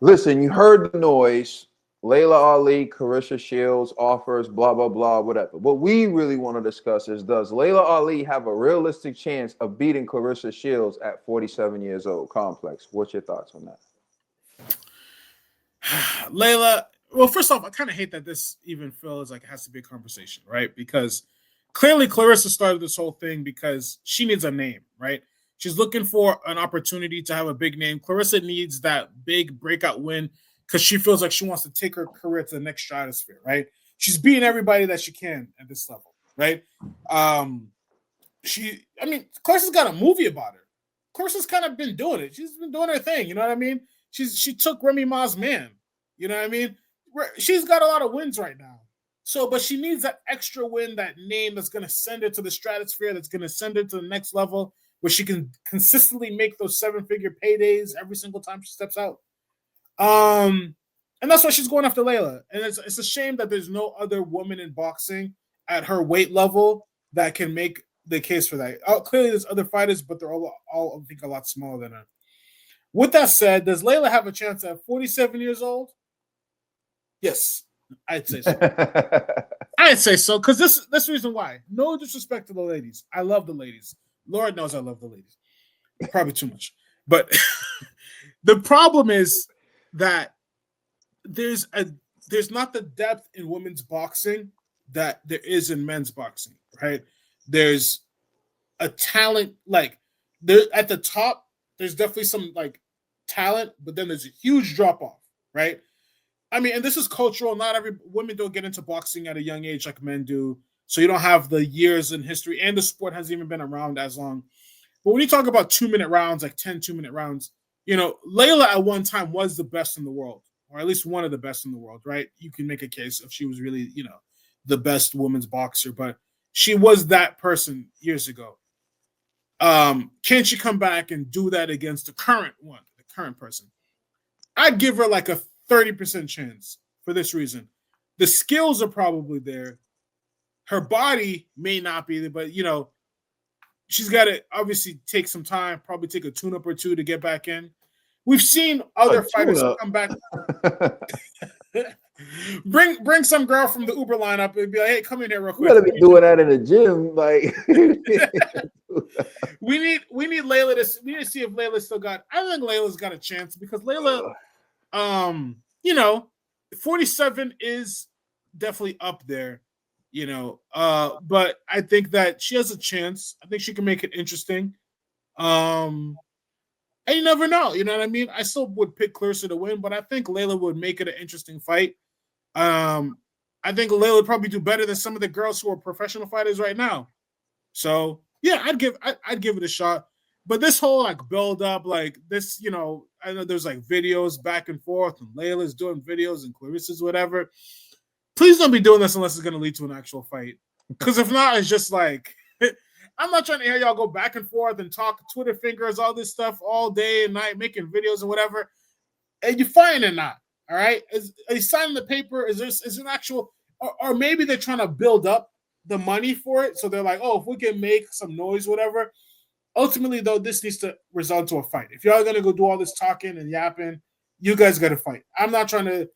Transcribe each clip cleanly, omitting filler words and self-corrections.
Listen, you heard the noise. Layla Ali, Carissa Shields offers blah blah blah, whatever. What we really want to discuss is, does Layla Ali have a realistic chance of beating Carissa Shields at 47 years old? Complex. What's your thoughts on that? Layla, well, first off, I kind of hate that this even feels like it has to be a conversation, right? Because clearly Clarissa started this whole thing because she needs a name, right? She's looking for an opportunity to have a big name. Clarissa needs that big breakout win because she feels like she wants to take her career to the next stratosphere, right? She's beating everybody that she can at this level, right? Um, I mean, Clarissa's got a movie about her. Clarissa's kind of been doing it. She's been doing her thing. You know what I mean? She took Remy Ma's man. You know what I mean? She's got a lot of wins right now. So, but she needs that extra win, that name that's going to send her to the stratosphere, that's going to send her to the next level, where she can consistently make those 7-figure paydays every single time she steps out. And that's why she's going after Layla. And it's a shame that there's no other woman in boxing at her weight level that can make the case for that. Clearly, there's other fighters, but they're all I think, a lot smaller than her. With that said, does Layla have a chance at 47 years old? Yes, I'd say so. I'd say so because this reason why. No disrespect to the ladies. I love the ladies. Lord knows I love the ladies. Probably too much. But the problem is that there's not the depth in women's boxing that there is in men's boxing, right? There's a talent, like there at the top, there's definitely some like talent, but then there's a huge drop off, right? I mean, and this is cultural. Not every women don't get into boxing at a young age like men do. So you don't have the years in history, and the sport hasn't even been around as long. But when you talk about 2-minute rounds, like 10 2-minute rounds, Layla at one time was the best in the world, or at least one of the best in the world, right? You can make a case if she was really, the best women's boxer, but she was that person years ago. Can she come back and do that against the current one, the current person? I'd give her like a 30% chance for this reason. The skills are probably there. Her body may not be there, but she's got to obviously take some time, probably take a tune-up or two to get back in. We've seen other fighters come back. bring some girl from the Uber lineup and be like, hey, come in here real quick. You gotta be doing that in the gym, like. we need Layla we need to see if Layla still got. I think Layla's got a chance because Layla, 47 is definitely up there, but I think that she has a chance. I think she can make it interesting. And you never know, you know what I mean? I still would pick Clarissa to win, but I think Layla would make it an interesting fight. I think Layla would probably do better than some of the girls who are professional fighters right now. So yeah, I'd give it a shot. But this whole like build up, like this, I know there's like videos back and forth, and Layla's doing videos and Clarissa's whatever. Please don't be doing this unless it's going to lead to an actual fight. Because if not, it's just like I'm not trying to hear y'all go back and forth and talk Twitter fingers, all this stuff all day and night, making videos and whatever. And you fighting or not? All right, are you signing the paper? Is an actual, or maybe they're trying to build up the money for it, so they're like, oh, if we can make some noise, whatever. Ultimately, though, this needs to result to a fight. If y'all are gonna go do all this talking and yapping, you guys got to fight. I'm not trying to,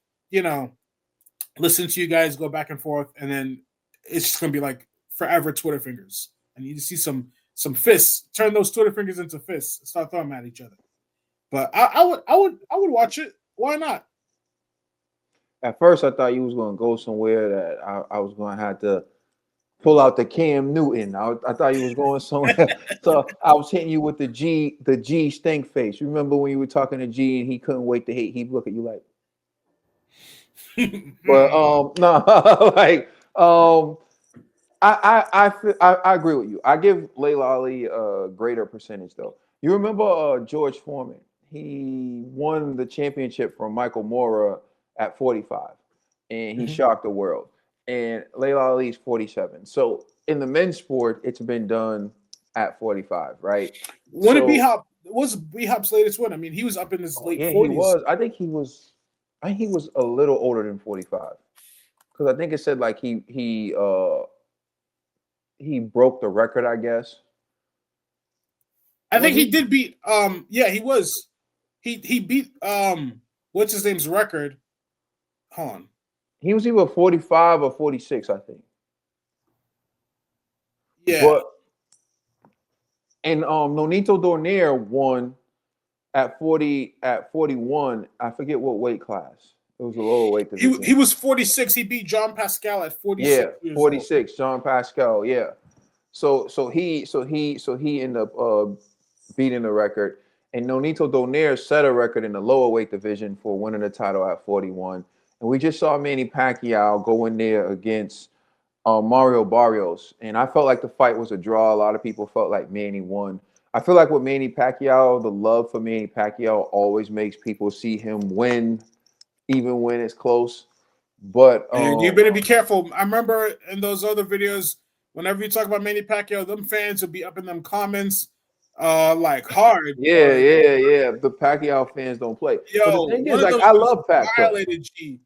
listen to you guys go back and forth, and then it's just gonna be like forever Twitter fingers. I need to see some fists. Turn those Twitter fingers into fists and start throwing them at each other. But I would watch it. Why not? At first, I thought you was gonna go somewhere that I was gonna have to pull out the Cam Newton. I thought you was going somewhere. So I was hitting you with the G stink face. Remember when you were talking to G and he couldn't wait to hate? He'd look at you like. But no, like I agree with you. I give Layla Ali a greater percentage though. You remember George Foreman? He won the championship from Michael Mora at 45, and he shocked the world. And Layla Ali's 47. So in the men's sport, it's been done at 45, right? What did B Hop? What's B Hop's latest one? I mean, he was up in his late 40s. He was. I think he was a little older than 45, because I think it said like he broke the record, I guess. I think he did beat. Yeah, he was. He beat. what's his name's record. Hold on. He was either 45 or 46, I think. Yeah. But and Nonito Donaire won at 41. I forget what weight class. It was a lower weight division. He was 46. He beat John Pascal at 46 Yeah, years old. 46. John Pascal. Yeah. So he ended up beating the record, and Nonito Donaire set a record in the lower weight division for winning the title at 41. And we just saw Manny Pacquiao go in there against Mario Barrios, and I felt like the fight was a draw. A lot of people felt like Manny won. I feel like with Manny Pacquiao, the love for Manny Pacquiao always makes people see him win, even when it's close. But And you better be careful. I remember in those other videos, whenever you talk about Manny Pacquiao, them fans would be up in them comments, like hard. yeah. The Pacquiao fans don't play. But the Yo, thing one is, of like, those I just love Pac though. violated G.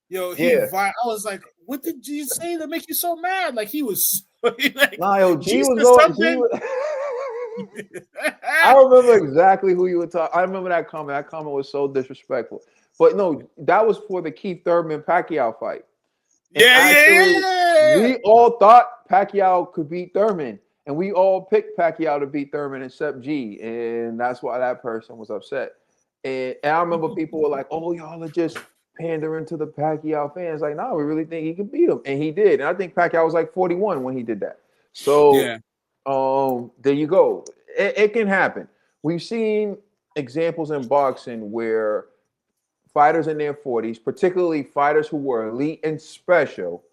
Yo, Yeah. I was like, what did G say that make you so mad? Like he was like, Nah, yo, G G was said on. G something. was, I remember exactly who you were talking. I remember that comment. That comment was so disrespectful. But no, that was for the Keith Thurman Pacquiao fight. And actually, Yeah. we all thought Pacquiao could beat Thurman, and we all picked Pacquiao to beat Thurman except G, and that's why that person was upset. And I remember people were like, "Oh, y'all are just pandering to the Pacquiao fans." Like, no, we really think he can beat him, and he did. And I think Pacquiao was like 41 when he did that. So, Yeah. there you go. It can happen. We've seen examples in boxing where fighters in their 40s, particularly fighters who were elite and special,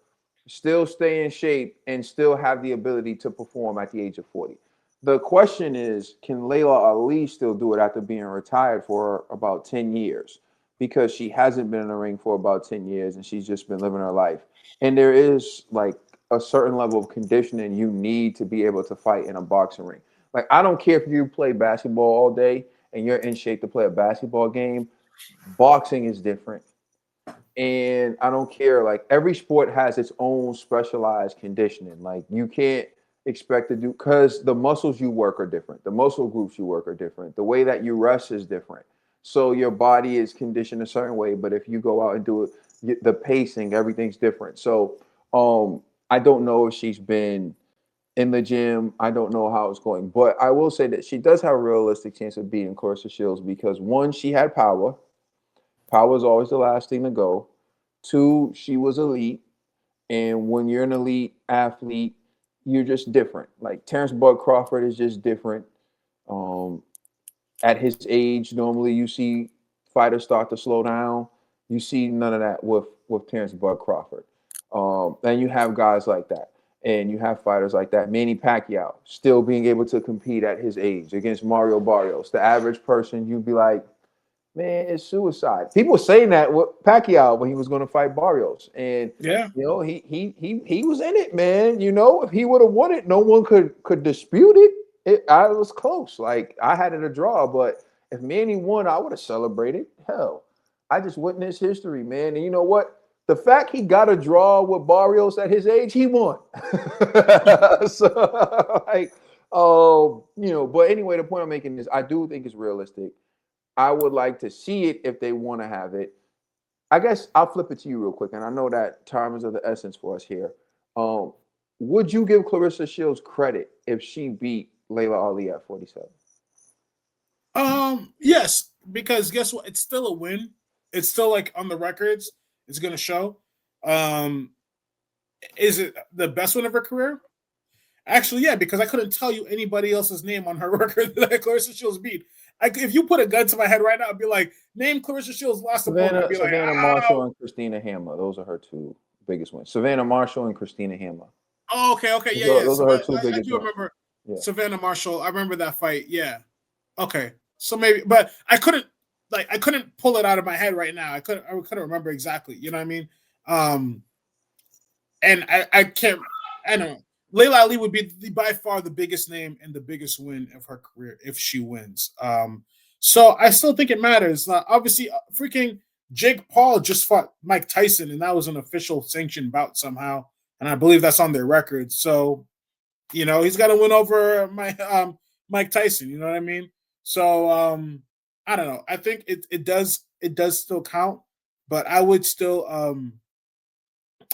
still stay in shape and still have the ability to perform at the age of 40. The question is, can Laila Ali still do it after being retired for about 10 years? Because she hasn't been in the ring for about 10 years and she's just been living her life. And there is like a certain level of conditioning you need to be able to fight in a boxing ring. Like, I don't care if you play basketball all day and you're in shape to play a basketball game. Boxing is different. And I don't care. Like, every sport has its own specialized conditioning. Like, you can't expect to do, because the muscles you work are different. The muscle groups you work are different. The way that you rest is different. So your body is conditioned a certain way. But if you go out and do it, the pacing, everything's different. So I don't know if she's been in the gym. I don't know how it's going. But I will say that she does have a realistic chance of beating Claressa Shields because, one, she had power. Power is always the last thing to go. Two, she was elite. And when you're an elite athlete, you're just different. Like, Terrence Bud Crawford is just different. Um, at his age, normally you see fighters start to slow down. You see none of that with Terrence Bud Crawford. And you have guys like that. And you have fighters like that. Manny Pacquiao still being able to compete at his age against Mario Barrios. The average person, you'd be like, man, it's suicide. People were saying that with Pacquiao when he was going to fight Barrios, and Yeah. he was in it, man. If he would have won it, no one could dispute it. I was close. Like, I had it a draw, but if Manny won, I would have celebrated. Hell, I just witnessed history, man. And you know what? The fact he got a draw with Barrios at his age, he won. So, like, but anyway, the point I'm making is I do think it's realistic. I would like to see it if they want to have it. I guess I'll flip it to you real quick, and I know that time is of the essence for us here. Um, would you give Claressa Shields credit if she beat Laila Ali at 47? Yes, because guess what? It's still a win. It's still like on the records. It's gonna show. Um, is it the best one of her career? Actually, yeah, because I couldn't tell you anybody else's name on her record that Claressa Shields beat. If you put a gun to my head right now, I'd be like, name Claressa Shields' last opponent. I'd be like, Savannah oh, Marshall and Christina Hammer. Those are her two biggest wins. Savannah Marshall and Christina Hammer. oh, okay, Those yeah, are, yeah. those So are her I, two I biggest do wins. remember Yeah. Savannah Marshall. I remember that fight. Yeah. Okay. So maybe, but I couldn't pull it out of my head right now. I couldn't remember exactly. You know what I mean? Um, and I can't. I don't know. Layla Ali would be by far the biggest name and the biggest win of her career if she wins. So I still think it matters. Obviously, freaking Jake Paul just fought Mike Tyson, and that was an official sanctioned bout somehow, and I believe that's on their record. So he's got to win over Mike Tyson. You know what I mean? So I don't know. I think it does it does still count, but I would still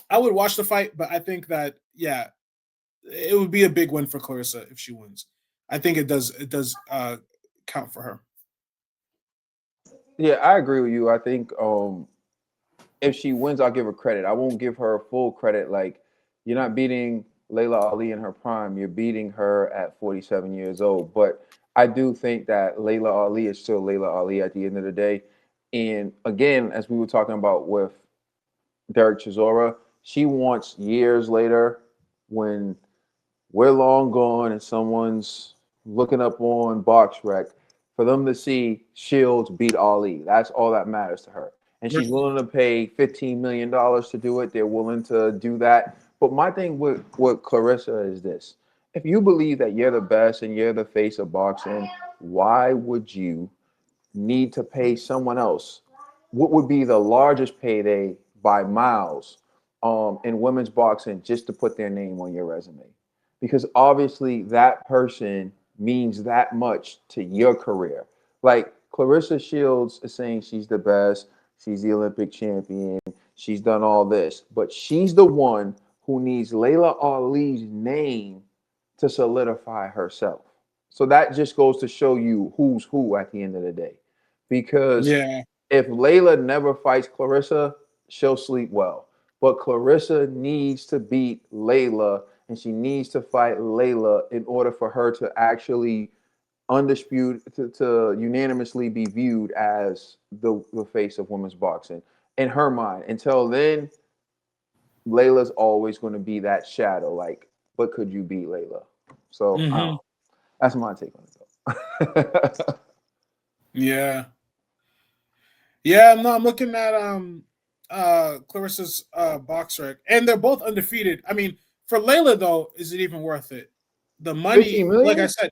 I would watch the fight, but I think that it would be a big win for Claressa if she wins. I think it does count for her. Yeah, I agree with you. I think if she wins, I'll give her credit. I won't give her full credit. Like, you're not beating Layla Ali in her prime. You're beating her at 47 years old. But I do think that Layla Ali is still Layla Ali at the end of the day. And again, as we were talking about with Derek Chisora, she wants years later, when we're long gone and someone's looking up on BoxRec, for them to see Shields beat Ali. That's all that matters to her. And she's willing to pay $15 million to do it. They're willing to do that. But my thing with Claressa is this. If you believe that you're the best and you're the face of boxing, why would you need to pay someone else what would be the largest payday by miles in women's boxing just to put their name on your resume? Because obviously that person means that much to your career. Like Claressa Shields is saying she's the best, she's the Olympic champion, she's done all this, but she's the one who needs Layla Ali's name to solidify herself. So that just goes to show you who's who at the end of the day. Because Yeah. if Layla never fights Claressa, she'll sleep well. But Claressa needs to beat Layla, and she needs to fight Layla in order for her to actually undisputed to unanimously be viewed as the face of women's boxing in her mind. Until then, Layla's always going to be that shadow. Like, but could you beat Layla? So that's my take on it, though. Yeah. Yeah, no, I'm looking at Claressa's box rec, and they're both undefeated. I mean, for Layla though, is it even worth it? The money, 15 like I million? said.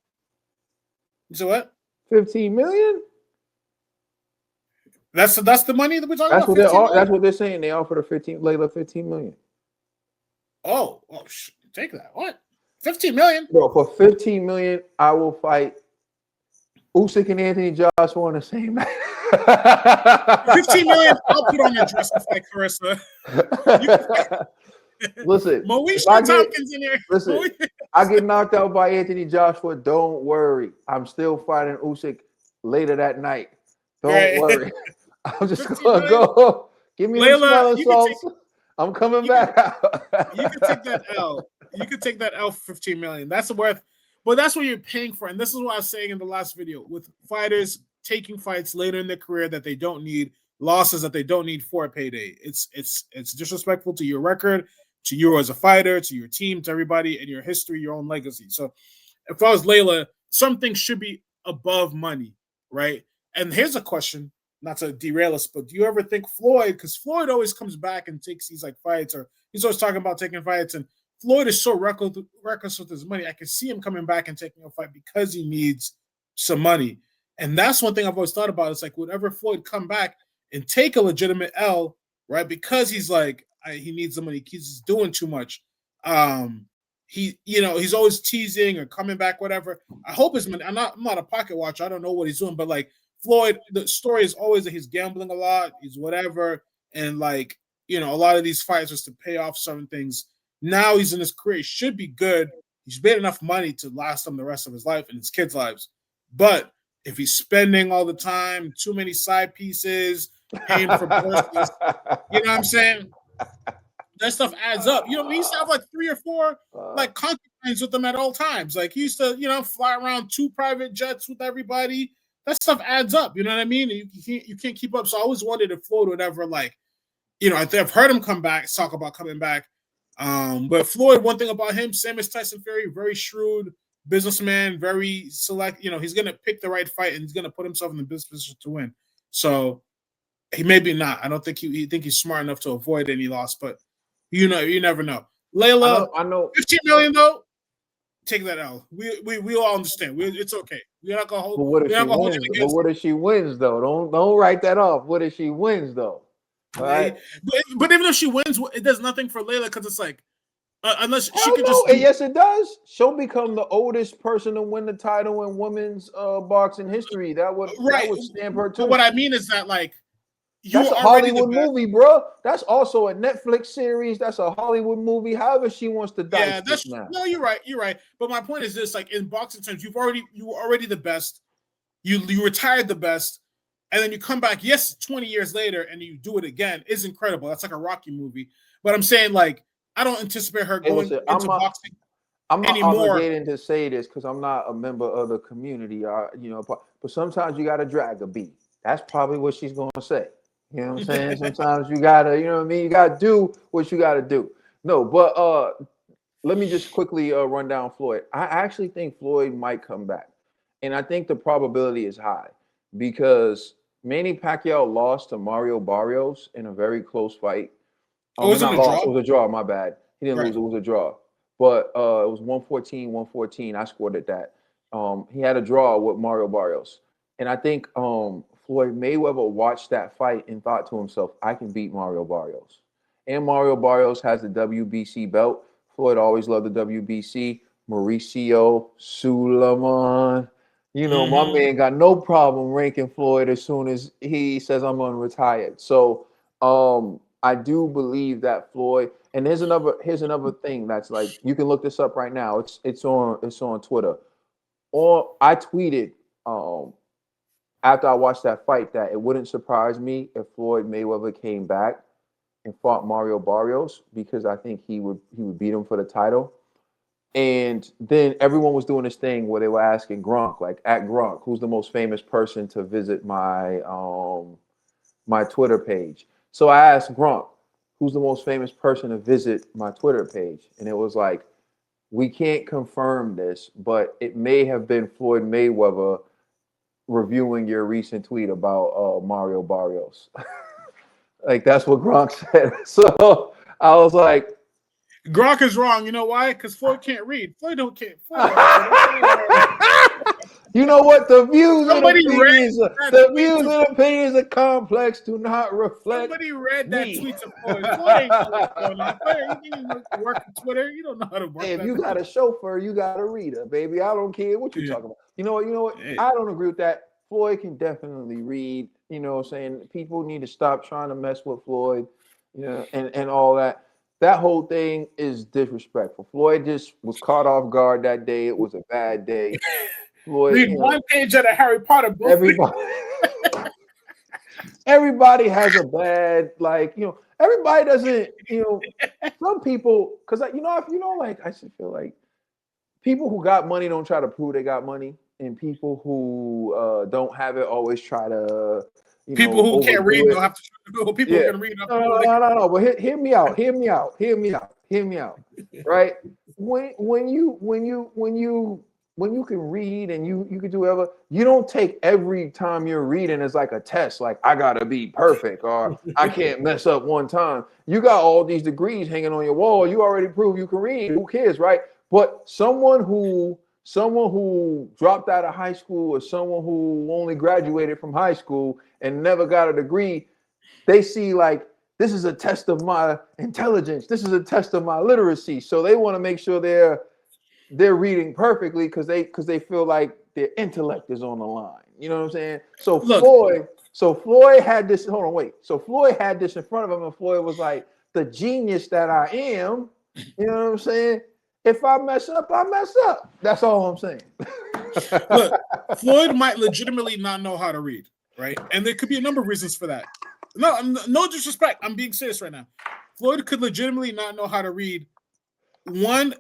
So what? 15 million? That's the money that we're talking That's about. what they're 15 all. million. That's what they're saying. They offered a 15 Layla 15 million. Take that. What? 15 million? Bro, for 15 million, I will fight Usyk and Anthony Joshua on the same night. 15 million. I'll put on your dress and fight Claressa. Listen, Moesha Tompkins in here. Listen, I get knocked out by Anthony Joshua. Don't worry. I'm still fighting Usyk later that night. Don't worry. I'm just gonna go. Give me the smelling salts. I'm coming back out. You could take that L. You could take that L for 15 million. That's worth, but that's what you're paying for. And this is what I was saying in the last video with fighters taking fights later in their career that they don't need, losses that they don't need for a payday. It's disrespectful to your record, to you as a fighter, to your team, to everybody, and your history, your own legacy. So if I was Layla, something should be above money, right? And here's a question, not to derail us, but do you ever think Floyd, because Floyd always comes back and takes these like fights, or he's always talking about taking fights, and Floyd is so reckless with his money. I can see him coming back and taking a fight because he needs some money. And that's one thing I've always thought about. It's like, whenever Floyd come back and take a legitimate L, right? Because he's like, he needs the money. He's doing too much. He's always teasing or coming back, whatever. I hope his money. I'm not a pocket watcher. I don't know what he's doing, but like Floyd, the story is always that he's gambling a lot. He's whatever, and like a lot of these fights was to pay off certain things. Now he's in his career. He should be good. He's made enough money to last him the rest of his life and his kids' lives. But if he's spending all the time, too many side pieces, paying for purses, you know what I'm saying? That stuff adds up. He used to have like 3 or 4 like concubines with him at all times. Like he used to, fly around 2 private jets with everybody. That stuff adds up. You know what I mean? You can't keep up. So I always wondered if Floyd would ever I've heard him talk about coming back. But Floyd, one thing about him, same as Tyson Fury, very shrewd businessman, very select. He's gonna pick the right fight and he's gonna put himself in the best position to win. So he maybe not. I don't think he think he's smart enough to avoid any loss, but you never know. Layla, I know. 15 million though. Take that L. We all understand. It's okay. We're not gonna hold. But what if she hold wins? But what if she wins though? Don't write that off. What if she wins though? All right. But even if she wins, it does nothing for Layla because it's like unless she could just. Yes, it does. She'll become the oldest person to win the title in women's boxing history. That would stamp her too. But what I mean is that like That's a already the Hollywood best. movie, bro. That's also a Netflix series. That's a Hollywood movie. However she wants to dice Yeah, this now. no, you're right. You're right. But my point is this: like in boxing terms, you were already the best. You retired the best, and then you come back. Yes, 20 years later, and you do it again is incredible. That's like a Rocky movie. But I'm saying like I don't anticipate her Hey, going listen, into boxing I'm not anymore. obligated to say this because I'm not a member of the community, but sometimes you gotta drag a beat. That's probably what she's gonna say. You know what I'm saying? Sometimes you gotta, you know what I mean? You gotta do what you gotta do. No, but let me just quickly run down Floyd. I actually think Floyd might come back, and I think the probability is high because Manny Pacquiao lost to Mario Barrios in a very close fight. Oh, He wasn't not a lost. draw? It was a draw. My bad. He didn't Right. lose. It was a draw. But it was 114. I scored at that. He had a draw with Mario Barrios. And I think Floyd Mayweather watched that fight and thought to himself, I can beat Mario Barrios. And Mario Barrios has the WBC belt. Floyd always loved the WBC. Mauricio Suleiman. You know, my man got no problem ranking Floyd as soon as he says I'm unretired. So I do believe that Floyd, and here's another thing that's like you can look this up right now. It's on Twitter. Or I tweeted after I watched that fight that it wouldn't surprise me if Floyd Mayweather came back and fought Mario Barrios because I think he would beat him for the title. And then everyone was doing this thing where they were asking Gronk, like at Gronk, who's the most famous person to visit my Twitter page. So I asked Gronk, who's the most famous person to visit my Twitter page? And it was like, we can't confirm this, but it may have been Floyd Mayweather reviewing your recent tweet about Mario Barrios. Like that's what Gronk said. So I was like, Gronk is wrong. You know why? Because Floyd can't read. Floyd don't care. Floyd don't you know what? The views and Somebody read opinions, that the tweet views to and opinions of Complex do not reflect somebody read that me. tweet to Floyd. Floyd ain't know what's going on. Floyd, you didn't work on Twitter. You don't know how to work Hey, if that you got thing. a chauffeur, you got a reader, baby. I don't care what you're Yeah. talking about. You know what? You know what? Hey, I don't agree with that. Floyd can definitely read. You know what I'm saying? People need to stop trying to mess with Floyd, you know, and all that. That whole thing is disrespectful. Floyd just was caught off guard that day. It was a bad day. Floyd, read one page of the Harry Potter book. everybody everybody has a bad, like, everybody doesn't, some people, because like I should feel like people who got money don't try to prove they got money, and people who don't have it always try to, People who can't overdo read it. don't have to. People who Yeah. can read don't have No, to no, know they no, can. no, no. But hear me out. Hear me out. Hear me out. Hear me out. Right? When you can read and you can do whatever, you don't take every time you're reading as like a test, like I gotta be perfect or I can't mess up one time. You got all these degrees hanging on your wall. You already proved you can read. Who cares, right? But someone who dropped out of high school or someone who only graduated from high school and never got a degree, they see like this is a test of my intelligence. This is a test of my literacy. So they want to make sure they're reading perfectly because they feel like their intellect is on the line. You know what I'm saying? So Look, Floyd had this. Hold on, wait. So Floyd had this in front of him, and Floyd was like, "The genius that I am." You know what I'm saying? If I mess up, I mess up. That's all I'm saying. look, Floyd might legitimately not know how to read, right? And there could be a number of reasons for that. No disrespect. I'm being serious right now. Floyd could legitimately not know how to read. One,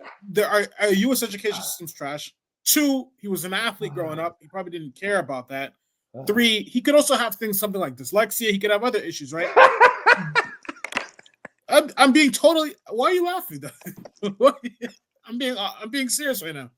our U.S. education system's trash. Two, he was an athlete growing up. He probably didn't care about that. Three, he could also have something like dyslexia. He could have other issues, right? I'm being totally. Why are you laughing? I'm being serious right now,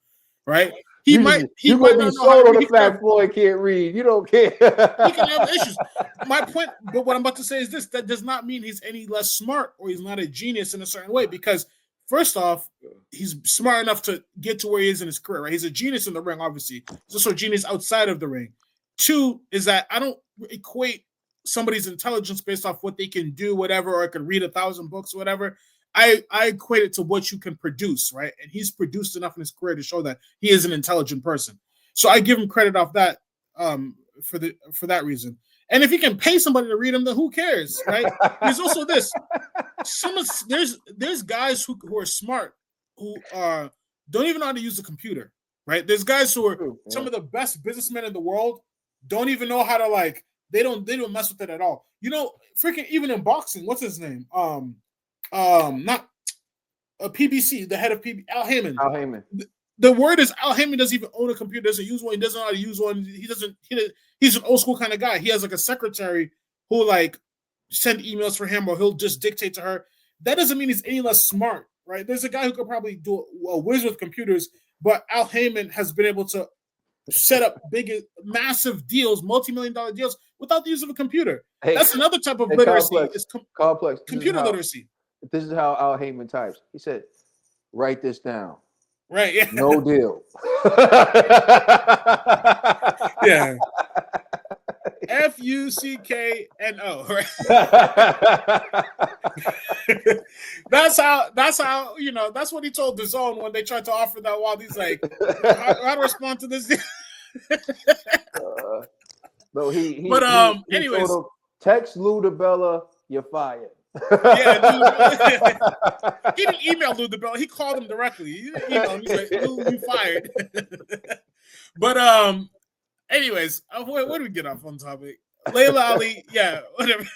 right? He might Gonna be not know how to sold on read. the fact Floyd can't read. You don't care. He can have issues. My point, but what I'm about to say is this: that does not mean he's any less smart or he's not a genius in a certain way. Because first off, he's smart enough to get to where he is in his career. Right? He's a genius in the ring. Obviously, he's also a genius outside of the ring. Two is that I don't equate somebody's intelligence based off what they can do, whatever, or I could read 1,000 books, whatever. I equate it to what you can produce, right? And he's produced enough in his career to show that he is an intelligent person. So I give him credit off that for that reason. And if you can pay somebody to read them, then who cares, right? There's also this. There's guys who are smart who don't even know how to use a computer, right? There's guys who are some of the best businessmen in the world don't even know how to like they don't mess with it at all. You know, freaking even in boxing, what's his name? Not a PBC, the head of PB, Al Heyman. Al Heyman. The word is Al Heyman doesn't even own a computer, doesn't use one, he doesn't know how to use one. He's an old school kind of guy. He has like a secretary who like send emails for him or he'll just dictate to her. That doesn't mean he's any less smart, right? There's a guy who could probably do a whiz with computers, but Al Heyman has been able to set up big, massive deals, multi-million-dollar deals without the use of a computer. Hey, that's another type of literacy. Complex. Computer literacy. This is how Al Heyman types. He said, "Write this down." Right. Yeah. No deal. Yeah. FUCKNO. Right. That's how you know. That's what he told DAZN when they tried to offer that. While he's like, how to respond to this? No, he. But he anyways, told him, text Lou DiBella, you're fired. Yeah, he didn't email Lou DiBella. He called him directly. He didn't email him. He's like, Lou, you fired. But anyways, where do we get off on topic? Laila Ali, yeah, whatever.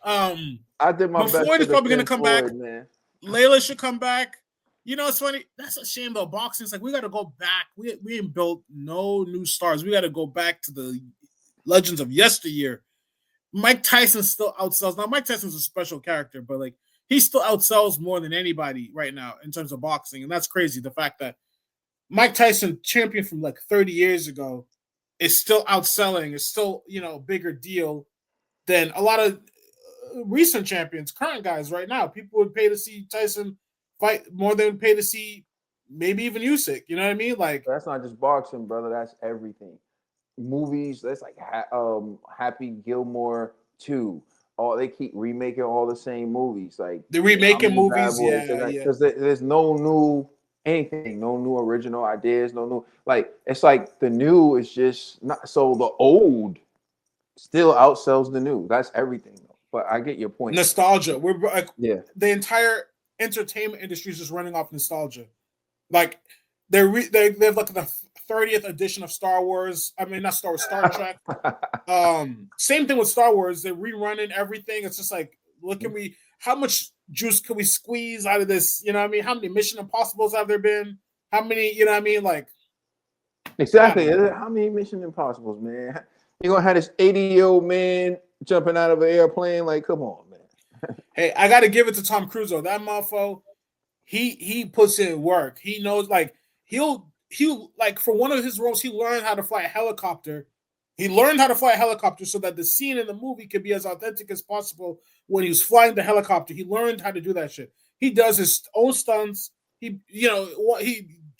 I did my best. Floyd is probably going to come back. Man. Laila should come back. You know, it's funny. That's a shame though. Boxing, it's like we got to go back. We ain't built no new stars. We got to go back to the legends of yesteryear. Mike Tyson still outsells. Now, Mike Tyson's a special character, but like he still outsells more than anybody right now in terms of boxing, and that's crazy. The fact that Mike Tyson, champion from like 30 years ago, is still outselling. Is still a bigger deal than a lot of recent champions, current guys right now. People would pay to see Tyson fight more than pay to see maybe even Usyk. You know what I mean? Like that's not just boxing, brother. That's everything. Movies, that's like Happy Gilmore 2. They keep remaking all the same movies. Like they're remaking movies, because there's no new anything, no new original ideas, no new it's like the new is just not so the old still outsells the new. That's everything though. But I get your point. Nostalgia. We're like the entire entertainment industry is just running off nostalgia. Like they have like the 30th edition of Star Wars. I mean, not Star Wars, Star Trek. Same thing with Star Wars. They're rerunning everything. It's just like, how much juice can we squeeze out of this? You know what I mean? How many Mission Impossibles have there been? How many, you know what I mean? Like, exactly. How many Mission Impossibles, man? You're going to have this 80-year-old man jumping out of an airplane? Like, come on, man. Hey, I got to give it to Tom Cruise, though. That motherfucker, he puts in work. He knows, like, he'll like for one of his roles, he learned how to fly a helicopter. He learned how to fly a helicopter so that the scene in the movie could be as authentic as possible when he was flying the helicopter. He learned how to do that shit. He does his own stunts. He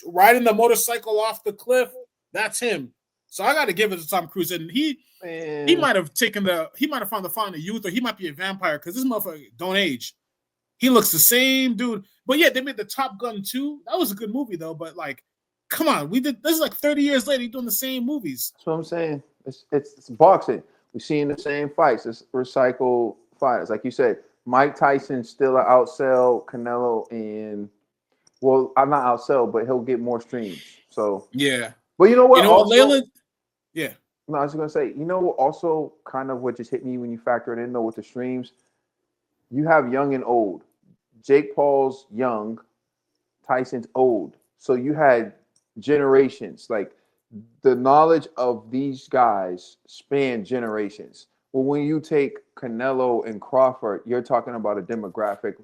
riding the motorcycle off the cliff. That's him. So I got to give it to Tom Cruise. And he might have found the fountain of youth, or he might be a vampire because this motherfucker don't age. He looks the same dude. But yeah, they made the Top Gun 2. That was a good movie though. But like, come on, this is like 30 years later, he's doing the same movies. That's what I'm saying. It's boxing. We're seeing the same fights. It's recycled fighters. Like you said, Mike Tyson still outsell Canelo I'm not outsell, but he'll get more streams. So yeah. But you know what? Laila, yeah. No, I was gonna say, also kind of what just hit me when you factor it in though with the streams, you have young and old. Jake Paul's young, Tyson's old. So you had generations. Like the knowledge of these guys span generations. Well, when you take Canelo and Crawford, you're talking about a demographic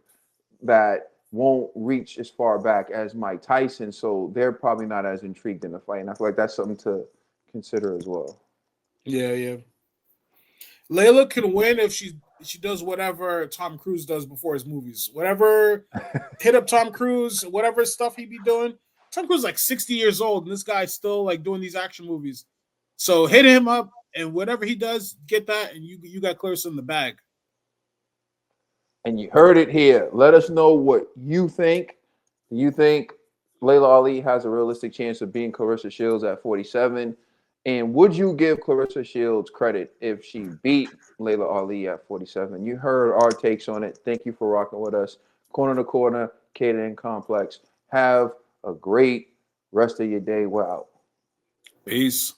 that won't reach as far back as Mike Tyson. So they're probably not as intrigued in the fight. And I feel like that's something to consider as well. Yeah. Laila can win if she does whatever Tom Cruise does before his movies. Whatever, hit up Tom Cruise, whatever stuff he be doing. Tom Cruise is like 60 years old, and this guy's still like doing these action movies. So hit him up, and whatever he does, get that, and you got Claressa in the bag. And you heard it here. Let us know what you think. Do you think Laila Ali has a realistic chance of being Claressa Shields at 47? And would you give Claressa Shields credit if she beat Layla Ali at 47? You heard our takes on it. Thank you for rocking with us. Corner to corner, Caden Complex. Have a great rest of your day. We're out. Peace.